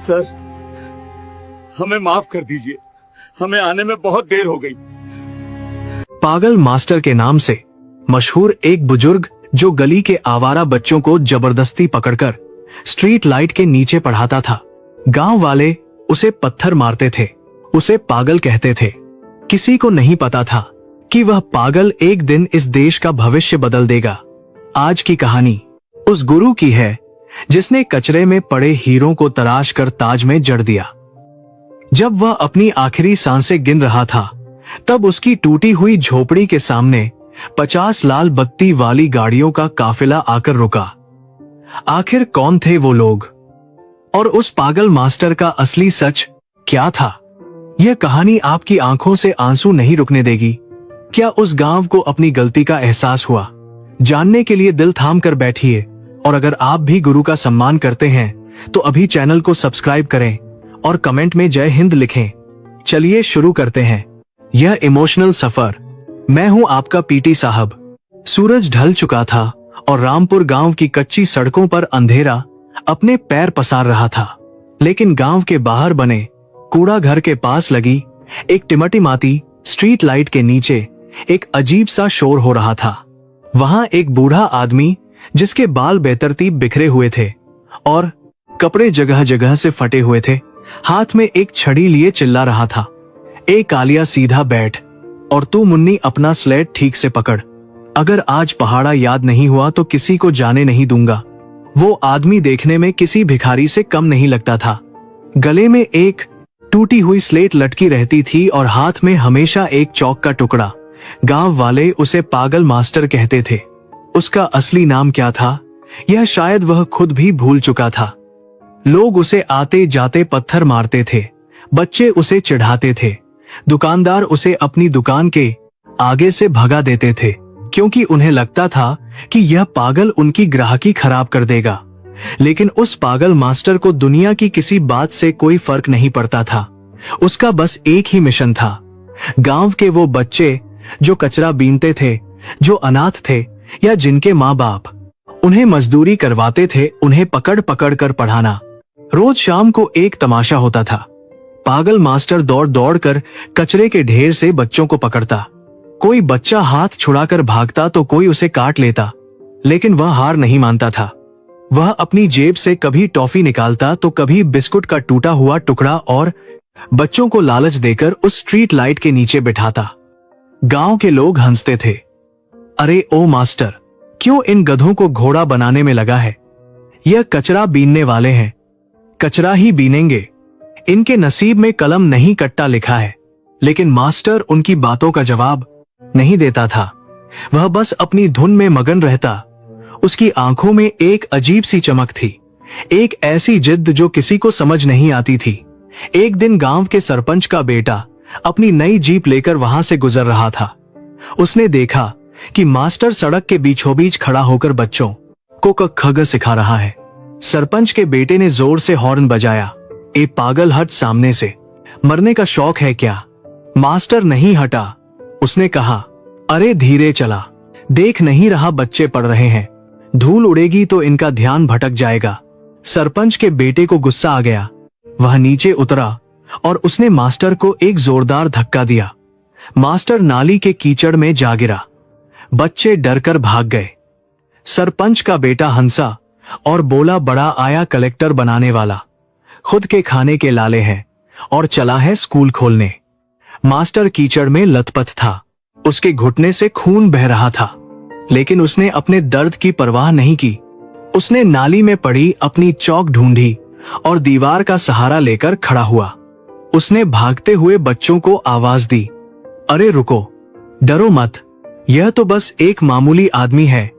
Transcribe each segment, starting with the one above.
Sir, हमें माफ कर दीजिए, हमें आने में बहुत देर हो गई। पागल मास्टर के नाम से मशहूर एक बुजुर्ग जो गली के आवारा बच्चों को जबरदस्ती पकड़कर स्ट्रीट लाइट के नीचे पढ़ाता था। गांव वाले उसे पत्थर मारते थे, उसे पागल कहते थे। किसी को नहीं पता था कि वह पागल एक दिन इस देश का भविष्य बदल देगा। आज की कहानी उस गुरु की है जिसने कचरे में पड़े हीरों को तराश कर ताज में जड़ दिया। जब वह अपनी आखिरी सांसें गिन रहा था, तब उसकी टूटी हुई झोपड़ी के सामने 50 लाल बत्ती वाली गाड़ियों का काफिला आकर रुका। आखिर कौन थे वो लोग और उस पागल मास्टर का असली सच क्या था? यह कहानी आपकी आंखों से आंसू नहीं रुकने देगी। क्या उस गांव को अपनी गलती का एहसास हुआ? जानने के लिए दिल थाम कर बैठिए। और अगर आप भी गुरु का सम्मान करते हैं तो अभी चैनल को सब्सक्राइब करें और कमेंट में जय हिंद लिखें। चलिए शुरू करते हैं यह इमोशनल सफर। मैं हूं आपका पीटी साहब। सूरज ढल चुका था और रामपुर गांव की कच्ची सड़कों पर अंधेरा अपने पैर पसार रहा था। लेकिन गांव के बाहर बने कूड़ा घर के पास लगी एक टिमटिमाती स्ट्रीट लाइट के नीचे एक अजीब सा शोर हो रहा था। वहां एक बूढ़ा आदमी जिसके बाल बेतरतीब बिखरे हुए थे और कपड़े जगह जगह से फटे हुए थे, हाथ में एक छड़ी लिए चिल्ला रहा था, ए कालिया सीधा बैठ और तू मुन्नी अपना स्लेट ठीक से पकड़। अगर आज पहाड़ा याद नहीं हुआ तो किसी को जाने नहीं दूंगा। वो आदमी देखने में किसी भिखारी से कम नहीं लगता था। गले में एक टूटी हुई स्लेट लटकी रहती थी और हाथ में हमेशा एक चौक का टुकड़ा। गांव वाले उसे पागल मास्टर कहते थे। उसका असली नाम क्या था, यह शायद वह खुद भी भूल चुका था। लोग उसे आते जाते पत्थर मारते थे, बच्चे उसे चिढ़ाते थे, दुकानदार उसे अपनी दुकान के आगे से भगा देते थे, क्योंकि उन्हें लगता था कि यह पागल उनकी ग्राहकी खराब कर देगा। लेकिन उस पागल मास्टर को दुनिया की किसी बात से कोई फर्क नहीं पड़ता था। उसका बस एक ही मिशन था, गांव के वो बच्चे जो कचरा बीनते थे, जो अनाथ थे या जिनके माँ बाप उन्हें मजदूरी करवाते थे, उन्हें पकड़ पकड़ कर पढ़ाना। रोज शाम को एक तमाशा होता था। पागल मास्टर दौड़ दौड़ कर कचरे के ढेर से बच्चों को पकड़ता। कोई बच्चा हाथ छुड़ाकर भागता तो कोई उसे काट लेता, लेकिन वह हार नहीं मानता था। वह अपनी जेब से कभी टॉफी निकालता तो कभी बिस्कुट का टूटा हुआ टुकड़ा और बच्चों को लालच देकर उस स्ट्रीट लाइट के नीचे बिठाता। गांव के लोग हंसते थे, अरे ओ मास्टर, क्यों इन गधों को घोड़ा बनाने में लगा है? यह कचरा बीनने वाले हैं, कचरा ही बीनेंगे। इनके नसीब में कलम नहीं कट्टा लिखा है। लेकिन मास्टर उनकी बातों का जवाब नहीं देता था। वह बस अपनी धुन में मगन रहता। उसकी आंखों में एक अजीब सी चमक थी, एक ऐसी जिद्द जो किसी को समझ नहीं आती थी। एक दिन गांव के सरपंच का बेटा अपनी नई जीप लेकर वहां से गुजर रहा था। उसने देखा कि मास्टर सड़क के बीचों बीच खड़ा होकर बच्चों को क ख ग सिखा रहा है। सरपंच के बेटे ने जोर से हॉर्न बजाया, ए पागल हट सामने से, मरने का शौक है क्या? मास्टर नहीं हटा। उसने कहा, अरे धीरे चला, देख नहीं रहा बच्चे पढ़ रहे हैं, धूल उड़ेगी तो इनका ध्यान भटक जाएगा। सरपंच के बेटे को गुस्सा आ गया। वह नीचे उतरा और उसने मास्टर को एक जोरदार धक्का दिया। मास्टर नाली के कीचड़ में जा गिरा। बच्चे डरकर भाग गए। सरपंच का बेटा हंसा और बोला, बड़ा आया कलेक्टर बनाने वाला, खुद के खाने के लाले हैं और चला है स्कूल खोलने। मास्टर कीचड़ में लथपथ था, उसके घुटने से खून बह रहा था, लेकिन उसने अपने दर्द की परवाह नहीं की। उसने नाली में पड़ी अपनी चौक ढूंढी और दीवार का सहारा लेकर खड़ा हुआ। उसने भागते हुए बच्चों को आवाज दी, अरे रुको, डरो मत, यह तो बस एक मामूली आदमी है,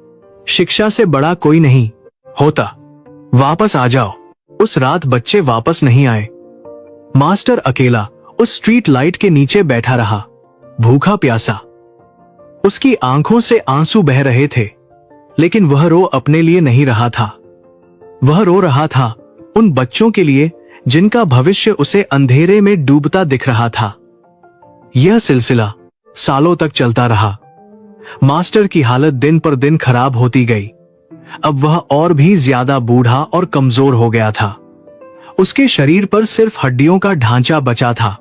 शिक्षा से बड़ा कोई नहीं होता, वापस आ जाओ। उस रात बच्चे वापस नहीं आए। मास्टर अकेला उस स्ट्रीट लाइट के नीचे बैठा रहा, भूखा प्यासा। उसकी आंखों से आंसू बह रहे थे, लेकिन वह रो अपने लिए नहीं रहा था। वह रो रहा था उन बच्चों के लिए जिनका भविष्य उसे अंधेरे में डूबता दिख रहा था। यह सिलसिला सालों तक चलता रहा। मास्टर की हालत दिन पर दिन खराब होती गई। अब वह और भी ज्यादा बूढ़ा और कमजोर हो गया था। उसके शरीर पर सिर्फ हड्डियों का ढांचा बचा था,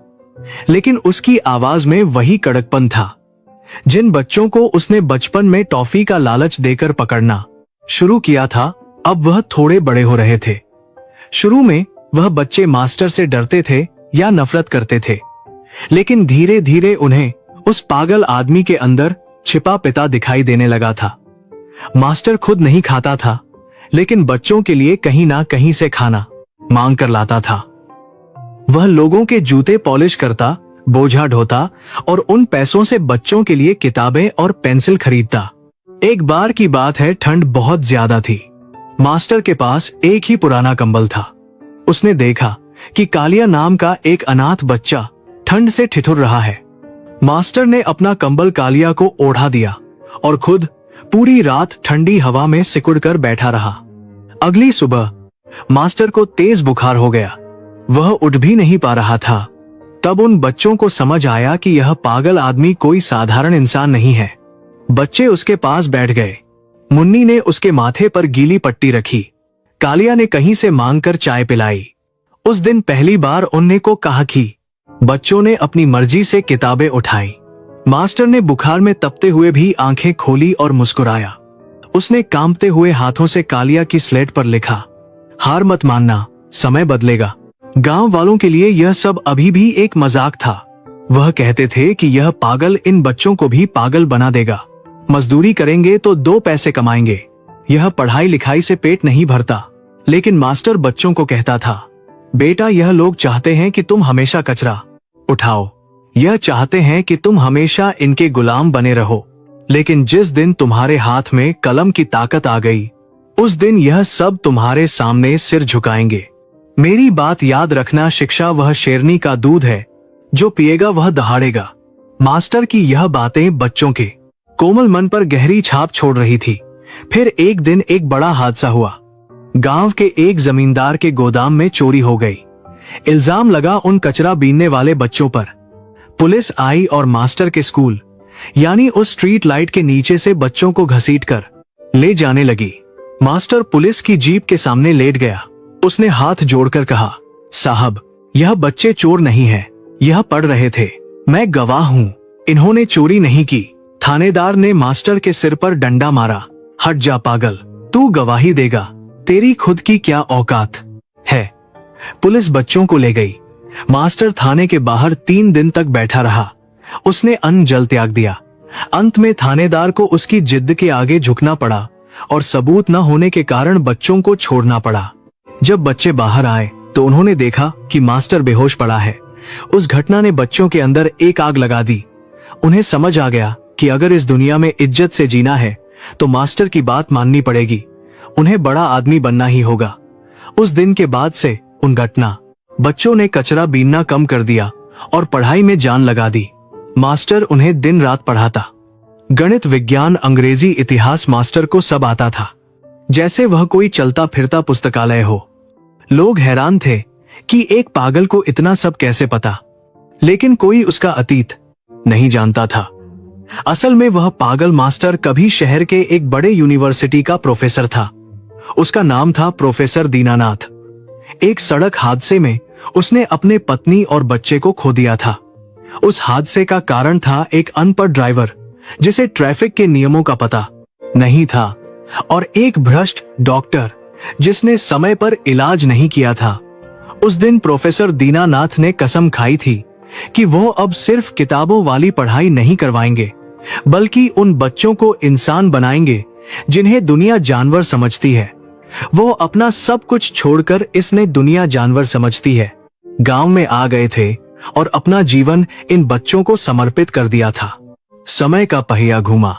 लेकिन उसकी आवाज में वही कड़कपन था। जिन बच्चों को उसने बचपन में टॉफी का लालच देकर पकड़ना शुरू किया था, अब वह थोड़े बड़े हो रहे थे। शुरू में वह बच्चे मास्टर से डरते थे या नफरत करते थे, लेकिन धीरे धीरे उन्हें उस पागल आदमी के अंदर छिपा पिता दिखाई देने लगा था। मास्टर खुद नहीं खाता था, लेकिन बच्चों के लिए कहीं ना कहीं से खाना मांग कर लाता था। वह लोगों के जूते पॉलिश करता, बोझा ढोता और उन पैसों से बच्चों के लिए किताबें और पेंसिल खरीदता। एक बार की बात है, ठंड बहुत ज्यादा थी। मास्टर के पास एक ही पुराना कंबल था। उसने देखा कि कालिया नाम का एक अनाथ बच्चा ठंड से ठिठुर रहा है। मास्टर ने अपना कंबल कालिया को ओढ़ा दिया और खुद पूरी रात ठंडी हवा में सिकुड़कर बैठा रहा। अगली सुबह मास्टर को तेज बुखार हो गया। वह उठ भी नहीं पा रहा था। तब उन बच्चों को समझ आया कि यह पागल आदमी कोई साधारण इंसान नहीं है। बच्चे उसके पास बैठ गए। मुन्नी ने उसके माथे पर गीली पट्टी रखी। कालिया ने कहीं से मांगकर चाय पिलाई। उस दिन पहली बार उन्ने को कहा कि बच्चों ने अपनी मर्जी से किताबें उठाई। मास्टर ने बुखार में तपते हुए भी आंखें खोली और मुस्कुराया। उसने कांपते हुए हाथों से कालिया की स्लेट पर लिखा, हार मत मानना, समय बदलेगा। गांव वालों के लिए यह सब अभी भी एक मजाक था। वह कहते थे कि यह पागल इन बच्चों को भी पागल बना देगा। मजदूरी करेंगे तो 2 पैसे कमाएंगे। यह पढ़ाई लिखाई से पेट नहीं भरता। लेकिन मास्टर बच्चों को कहता था, बेटा, यह लोग चाहते हैं कि तुम हमेशा कचरा उठाओ। यह चाहते हैं कि तुम हमेशा इनके गुलाम बने रहो। लेकिन जिस दिन तुम्हारे हाथ में कलम की ताकत आ गई, उस दिन यह सब तुम्हारे सामने सिर झुकाएंगे। मेरी बात याद रखना, शिक्षा वह शेरनी का दूध है, जो पिएगा वह दहाड़ेगा। मास्टर की यह बातें बच्चों के कोमल मन पर गहरी छाप छोड़ रही थी। फिर एक दिन एक बड़ा हादसा हुआ। गांव के एक जमींदार के गोदाम में चोरी हो गई। इल्जाम लगा उन कचरा बीनने वाले बच्चों पर। पुलिस आई और मास्टर के स्कूल यानी उस स्ट्रीट लाइट के नीचे से बच्चों को घसीटकर ले जाने लगी। मास्टर पुलिस की जीप के सामने लेट गया। उसने हाथ जोड़कर कहा, साहब, यह बच्चे चोर नहीं है, यह पढ़ रहे थे। मैं गवाह हूँ, इन्होंने चोरी नहीं की। थानेदार ने मास्टर के सिर पर डंडा मारा। हट जा पागल, तू गवाही देगा, तेरी खुद की क्या औकात है। पुलिस बच्चों को ले गई। मास्टर थाने के बाहर 3 दिन तक बैठा रहा। उसने अन्न जल त्याग दिया। अंत में थानेदार को उसकी जिद के आगे झुकना पड़ा और सबूत न होने के कारण बच्चों को छोड़ना पड़ा। जब बच्चे बाहर आए तो उन्होंने देखा कि मास्टर बेहोश पड़ा है। उस घटना ने बच्चों के अंदर एक आग लगा दी। उन्हें समझ आ गया कि अगर इस दुनिया में इज्जत से जीना है तो मास्टर की बात माननी पड़ेगी। उन्हें बड़ा आदमी बनना ही होगा। उस दिन के बाद से उन घटना बच्चों ने कचरा बीनना कम कर दिया और पढ़ाई में जान लगा दी। मास्टर उन्हें दिन रात पढ़ाता। गणित, विज्ञान, अंग्रेजी, इतिहास मास्टर को सब आता था, जैसे वह कोई चलता फिरता पुस्तकालय हो। लोग हैरान थे कि एक पागल को इतना सब कैसे पता, लेकिन कोई उसका अतीत नहीं जानता था। असल में वह पागल मास्टर कभी शहर के एक बड़े यूनिवर्सिटी का प्रोफेसर था। उसका नाम था प्रोफेसर दीनानाथ। एक सड़क हादसे में उसने अपने पत्नी और बच्चे को खो दिया था। उस हादसे का कारण था एक अनपढ़ ड्राइवर जिसे ट्रैफिक के नियमों का पता नहीं था और एक भ्रष्ट डॉक्टर जिसने समय पर इलाज नहीं किया था। उस दिन प्रोफेसर दीनानाथ ने कसम खाई थी कि वो अब सिर्फ किताबों वाली पढ़ाई नहीं करवाएंगे, बल्कि उन बच्चों को इंसान बनाएंगे जिन्हें दुनिया जानवर समझती है। वो अपना सब कुछ छोड़कर इसने दुनिया जानवर समझती है गांव में आ गए थे और अपना जीवन इन बच्चों को समर्पित कर दिया था। समय का पहिया घूमा।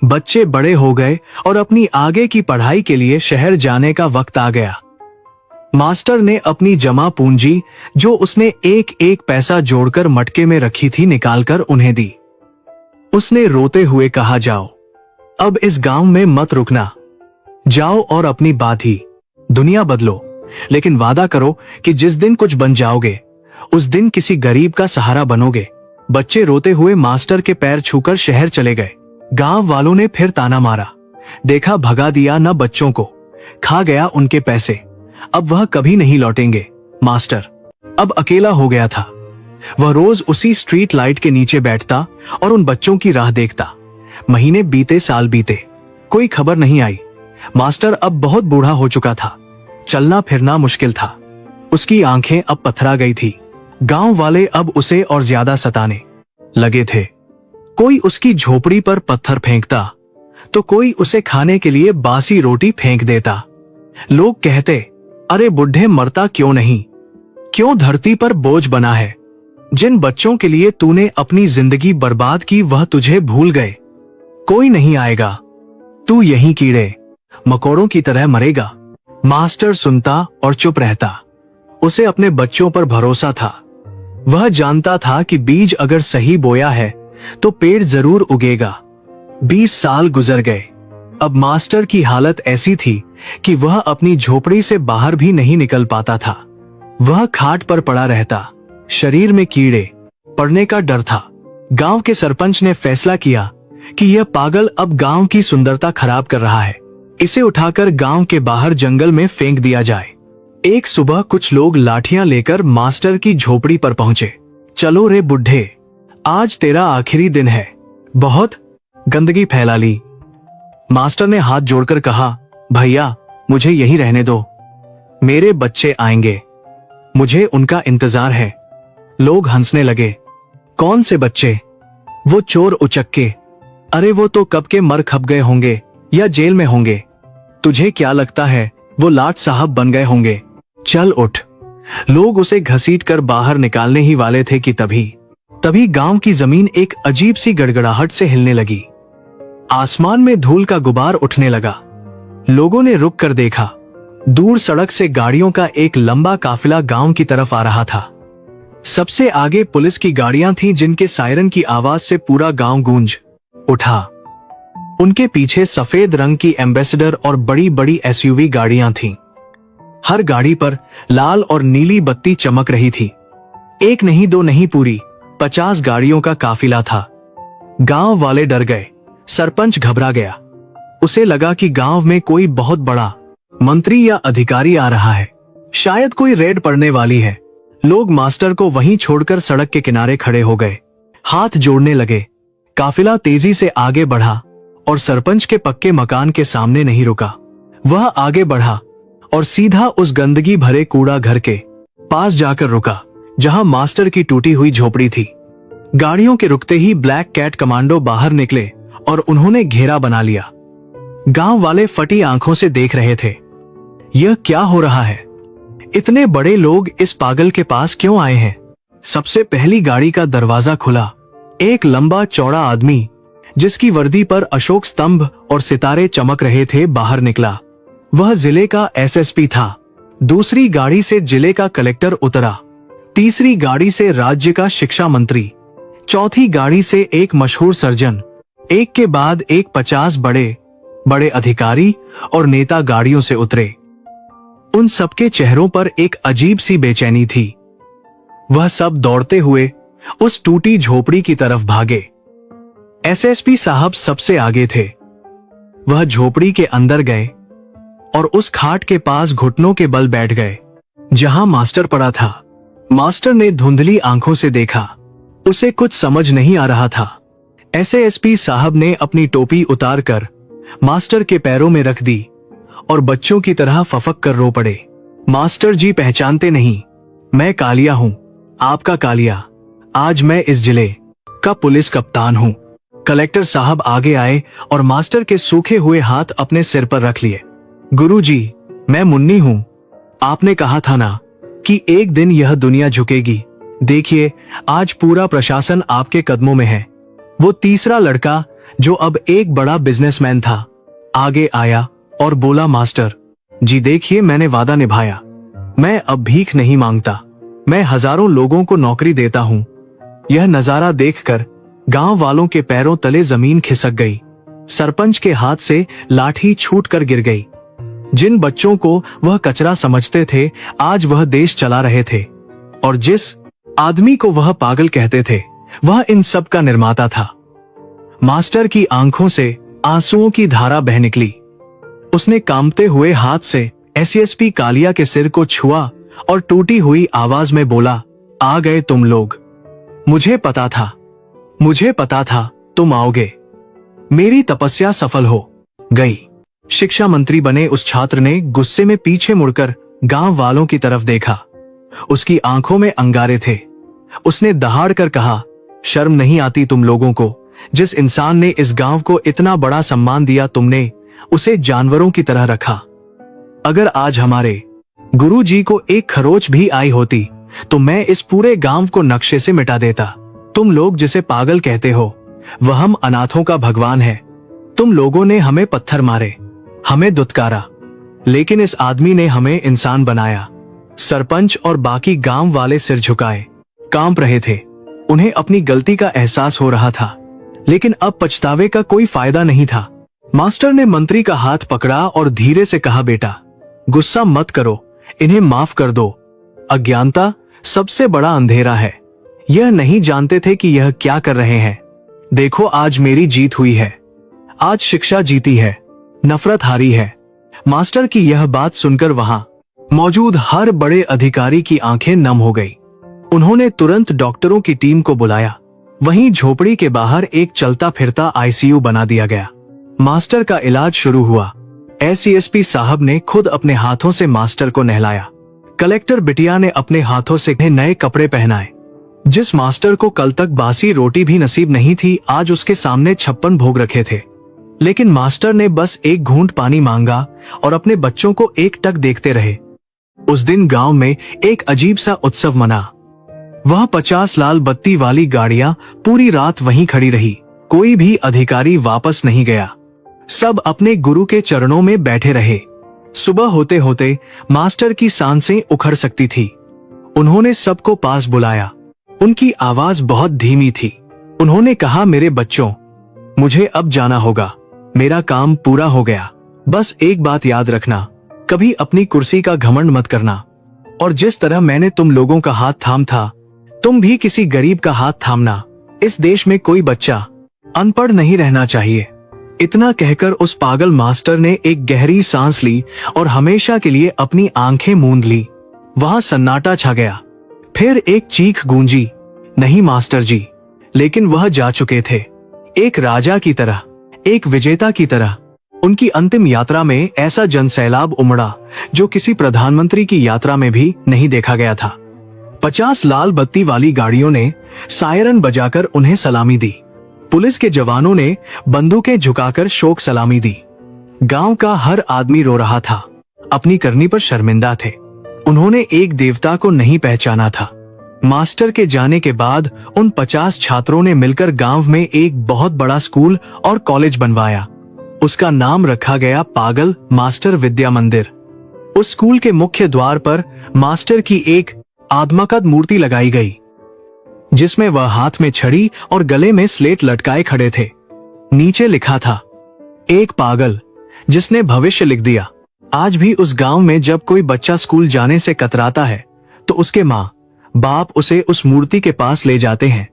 बच्चे बड़े हो गए और अपनी आगे की पढ़ाई के लिए शहर जाने का वक्त आ गया। मास्टर ने अपनी जमा पूंजी, जो उसने एक एक पैसा जोड़कर मटके में रखी थी, निकालकर उन्हें दी। उसने रोते हुए कहा, जाओ, अब इस गांव में मत रुकना। जाओ और अपनी बात ही दुनिया बदलो, लेकिन वादा करो कि जिस दिन कुछ बन जाओगे उस दिन किसी गरीब का सहारा बनोगे। बच्चे रोते हुए मास्टर के पैर छूकर शहर चले गए। गांव वालों ने फिर ताना मारा। देखा, भगा दिया न बच्चों को, खा गया उनके पैसे। अब वह कभी नहीं लौटेंगे। मास्टर अब अकेला हो गया था। वह रोज उसी स्ट्रीट लाइट के नीचे बैठता और उन बच्चों की राह देखता। महीने बीते, साल बीते, कोई खबर नहीं आई। मास्टर अब बहुत बूढ़ा हो चुका था, चलना फिरना मुश्किल था। उसकी आंखें अब पथरा गई थी। गांव वाले अब उसे और ज्यादा सताने लगे थे। कोई उसकी झोपड़ी पर पत्थर फेंकता तो कोई उसे खाने के लिए बासी रोटी फेंक देता। लोग कहते, अरे बुढ़े मरता क्यों नहीं, क्यों धरती पर बोझ बना है। जिन बच्चों के लिए तूने अपनी जिंदगी बर्बाद की वह तुझे भूल गए। कोई नहीं आएगा, तू यहीं कीड़े मकोड़ों की तरह मरेगा। मास्टर सुनता और चुप रहता। उसे अपने बच्चों पर भरोसा था। वह जानता था कि बीज अगर सही बोया है तो पेड़ जरूर उगेगा। 20 साल गुजर गए। अब मास्टर की हालत ऐसी थी कि वह अपनी झोपड़ी से बाहर भी नहीं निकल पाता था। वह खाट पर पड़ा रहता, शरीर में कीड़े पड़ने का डर था। गांव के सरपंच ने फैसला किया कि यह पागल अब गांव की सुंदरता खराब कर रहा है, इसे उठाकर गांव के बाहर जंगल में फेंक दिया जाए। एक सुबह कुछ लोग लाठियां लेकर मास्टर की झोपड़ी पर पहुंचे। चलो रे बुढ़े, आज तेरा आखिरी दिन है, बहुत गंदगी फैला ली। मास्टर ने हाथ जोड़कर कहा, भैया मुझे यहीं रहने दो, मेरे बच्चे आएंगे, मुझे उनका इंतजार है। लोग हंसने लगे। कौन से बच्चे? वो चोर उचक्के। अरे वो तो कब के मर खप गए होंगे या जेल में होंगे। तुझे क्या लगता है वो लाट साहब बन गए होंगे? चल उठ। लोग उसे घसीटकर बाहर निकालने ही वाले थे कि तभी गांव की जमीन एक अजीब सी गड़गड़ाहट से हिलने लगी। आसमान में धूल का गुबार उठने लगा। लोगों ने रुक कर देखा। दूर सड़क से गाड़ियों का एक लंबा काफिला गांव की तरफ आ रहा था। सबसे आगे पुलिस की गाड़ियां थीं जिनके सायरन की आवाज से पूरा गांव गूंज उठा। उनके पीछे सफेद रंग की एम्बेसडर और बड़ी बड़ी एसयूवी गाड़ियां थीं। हर गाड़ी पर लाल और नीली बत्ती चमक रही थी। एक नहीं, दो नहीं, पूरी 50 गाड़ियों का काफिला था। गांव वाले डर गए। सरपंच घबरा गया। उसे लगा कि गांव में कोई बहुत बड़ा मंत्री या अधिकारी आ रहा है, शायद कोई रेड पड़ने वाली है। लोग मास्टर को वहीं छोड़कर सड़क के किनारे खड़े हो गए, हाथ जोड़ने लगे। काफिला तेजी से आगे बढ़ा और सरपंच के पक्के मकान के सामने नहीं रुका। वह आगे बढ़ा और सीधा उस गंदगी भरे कूड़ा घर के पास जाकर रुका जहां मास्टर की टूटी हुई झोपड़ी थी। गाड़ियों के रुकते ही ब्लैक कैट कमांडो बाहर निकले और उन्होंने घेरा बना लिया। गांव वाले फटी आंखों से देख रहे थे। यह क्या हो रहा है? इतने बड़े लोग इस पागल के पास क्यों आए हैं? सबसे पहली गाड़ी का दरवाजा खुला। एक लंबा चौड़ा आदमी जिसकी वर्दी पर अशोक स्तंभ और सितारे चमक रहे थे बाहर निकला। वह जिले का एसएसपी था। दूसरी गाड़ी से जिले का कलेक्टर उतरा, तीसरी गाड़ी से राज्य का शिक्षा मंत्री, चौथी गाड़ी से एक मशहूर सर्जन। एक के बाद एक 50 बड़े बड़े अधिकारी और नेता गाड़ियों से उतरे। उन सबके चेहरों पर एक अजीब सी बेचैनी थी। वह सब दौड़ते हुए उस टूटी झोपड़ी की तरफ भागे। एसएसपी साहब सबसे आगे थे। वह झोपड़ी के अंदर गए और उस खाट के पास घुटनों के बल बैठ गए जहां मास्टर पड़ा था। मास्टर ने धुंधली आंखों से देखा। उसे कुछ समझ नहीं आ रहा था। एसएसपी साहब ने अपनी टोपी उतारकर मास्टर के पैरों में रख दी और बच्चों की तरह फफक कर रो पड़े। मास्टर जी पहचानते नहीं? मैं कालिया हूं, आपका कालिया। आज मैं इस जिले का पुलिस कप्तान हूं। कलेक्टर साहब आगे आए और मास्टर के सूखे हुए हाथ अपने सिर पर रख लिए। गुरुजी, मैं मुन्नी हूं। आपने कहा था ना कि एक दिन यह दुनिया झुकेगी। देखिए, आज पूरा प्रशासन आपके कदमों में है। वो तीसरा लड़का जो अब एक बड़ा बिजनेसमैन था आगे आया और बोला, मास्टर जी देखिए, मैंने वादा निभाया। मैं अब भीख नहीं मांगता। मैं हजारों लोगों को नौकरी देता हूं। यह नजारा देखकर गांव वालों के पैरों तले जमीन खिसक गई। सरपंच के हाथ से लाठी छूटकर गिर गई। जिन बच्चों को वह कचरा समझते थे, आज वह देश चला रहे थे, और जिस आदमी को वह पागल कहते थे, वह इन सब का निर्माता था। मास्टर की आंखों से आंसुओं की धारा बह निकली। उसने कांपते हुए हाथ से एसएसपी कालिया के सिर को छुआ और टूटी हुई आवाज में बोला, आ गए तुम लोग। मुझे पता था तुम आओगे। मेरी तपस्या सफल हो गई। शिक्षा मंत्री बने उस छात्र ने गुस्से में पीछे मुड़कर गांव वालों की तरफ देखा। उसकी आंखों में अंगारे थे। उसने दहाड़ कर कहा, शर्म नहीं आती तुम लोगों को? जिस इंसान ने इस गांव को इतना बड़ा सम्मान दिया, तुमने उसे जानवरों की तरह रखा। अगर आज हमारे गुरु जी को एक खरोच भी आई होती तो मैं इस पूरे गांव को नक्शे से मिटा देता। तुम लोग जिसे पागल कहते हो, वह हम अनाथों का भगवान है। तुम लोगों ने हमें पत्थर मारे, हमें दुत्कारा, लेकिन इस आदमी ने हमें इंसान बनाया। सरपंच और बाकी गांव वाले सिर झुकाए, कांप रहे थे। उन्हें अपनी गलती का एहसास हो रहा था, लेकिन अब पछतावे का कोई फायदा नहीं था। मास्टर ने मंत्री का हाथ पकड़ा और धीरे से कहा, बेटा गुस्सा मत करो, इन्हें माफ कर दो। अज्ञानता सबसे बड़ा अंधेरा है। यह नहीं जानते थे कि यह क्या कर रहे हैं। देखो, आज मेरी जीत हुई है। आज शिक्षा जीती है, नफरत हारी है। मास्टर की यह बात सुनकर वहां मौजूद हर बड़े अधिकारी की आंखें नम हो गई। उन्होंने तुरंत डॉक्टरों की टीम को बुलाया। वहीं झोपड़ी के बाहर एक चलता फिरता आईसीयू बना दिया गया। मास्टर का इलाज शुरू हुआ। एसएसपी साहब ने खुद अपने हाथों से मास्टर को नहलाया। कलेक्टर बिटिया ने अपने हाथों से नए कपड़े पहनाए। जिस मास्टर को कल तक बासी रोटी भी नसीब नहीं थी, आज उसके सामने 56 भोग रखे थे। लेकिन मास्टर ने बस एक घूंट पानी मांगा और अपने बच्चों को एकटक देखते रहे। उस दिन गांव में एक अजीब सा उत्सव मना। वह 50 लाल बत्ती वाली गाड़ियां पूरी रात वहीं खड़ी रही। कोई भी अधिकारी वापस नहीं गया। सब अपने गुरु के चरणों में बैठे रहे। सुबह होते होते मास्टर की सांसें उखड़ सकती थी। उन्होंने सबको पास बुलाया। उनकी आवाज बहुत धीमी थी। उन्होंने कहा, मेरे बच्चों, मुझे अब जाना होगा। मेरा काम पूरा हो गया। बस एक बात याद रखना, कभी अपनी कुर्सी का घमंड मत करना। और जिस तरह मैंने तुम लोगों का हाथ थाम था, तुम भी किसी गरीब का हाथ थामना। इस देश में कोई बच्चा अनपढ़ नहीं रहना चाहिए। इतना कहकर उस पागल मास्टर ने एक गहरी सांस ली और हमेशा के लिए अपनी आंखें मूंद ली। वहां सन्नाटा छा गया। फिर एक चीख गूंजी, नहीं मास्टर जी, लेकिन वह जा चुके थे। एक राजा की तरह, एक विजेता की तरह। उनकी अंतिम यात्रा में ऐसा जनसैलाब उमड़ा जो किसी प्रधानमंत्री की यात्रा में भी नहीं देखा गया था। 50 लाल बत्ती वाली गाड़ियों ने सायरन बजाकर उन्हें सलामी दी। पुलिस के जवानों ने बंदूकें झुकाकर शोक सलामी दी। गांव का हर आदमी रो रहा था, अपनी करनी पर शर्मिंदा थे। उन्होंने एक देवता को नहीं पहचाना था। मास्टर के जाने के बाद उन 50 छात्रों ने मिलकर गांव में एक बहुत बड़ा स्कूल और कॉलेज बनवाया। उसका नाम रखा गया पागल मास्टर विद्या मंदिर। उस स्कूल के मुख्य द्वार पर मास्टर की एक आदमकद मूर्ति लगाई गई, जिसमें वह हाथ में छड़ी और गले में स्लेट लटकाए खड़े थे। नीचे लिखा था, एक पागल जिसने भविष्य लिख दिया। आज भी उस गांव में जब कोई बच्चा स्कूल जाने से कतराता है तो उसके माँ बाप उसे उस मूर्ति के पास ले जाते हैं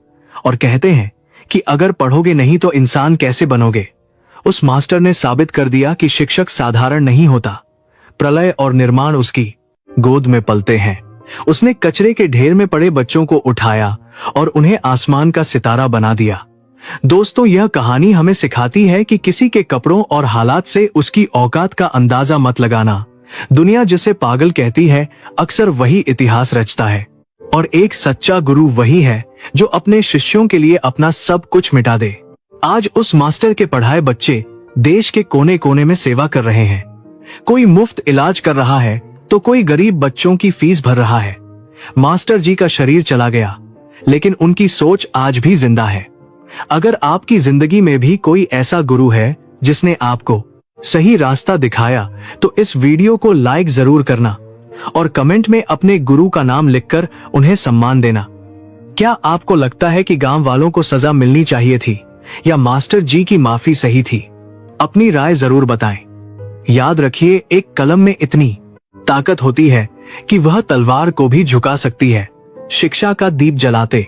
और कहते हैं कि अगर पढ़ोगे नहीं तो इंसान कैसे बनोगे। उस मास्टर ने साबित कर दिया कि शिक्षक साधारण नहीं होता। प्रलय और निर्माण उसकी गोद में पलते हैं। उसने कचरे के ढेर में पड़े बच्चों को उठाया और उन्हें आसमान का सितारा बना दिया। दोस्तों, यह कहानी हमें सिखाती है कि किसी के कपड़ों और हालात से उसकी औकात का अंदाजा मत लगाना। दुनिया जिसे पागल कहती है, अक्सर वही इतिहास रचता है। और एक सच्चा गुरु वही है जो अपने शिष्यों के लिए अपना सब कुछ मिटा दे। आज उस मास्टर के पढ़ाए बच्चे देश के कोने कोने में सेवा कर रहे हैं। कोई मुफ्त इलाज कर रहा है तो कोई गरीब बच्चों की फीस भर रहा है। मास्टर जी का शरीर चला गया, लेकिन उनकी सोच आज भी जिंदा है। अगर आपकी जिंदगी में भी कोई ऐसा गुरु है जिसने आपको सही रास्ता दिखाया, तो इस वीडियो को लाइक जरूर करना और कमेंट में अपने गुरु का नाम लिखकर उन्हें सम्मान देना। क्या आपको लगता है कि गांव वालों को सजा मिलनी चाहिए थी या मास्टर जी की माफी सही थी? अपनी राय जरूर बताएं। याद रखिए, एक कलम में इतनी ताकत होती है कि वह तलवार को भी झुका सकती है। शिक्षा का दीप जलाते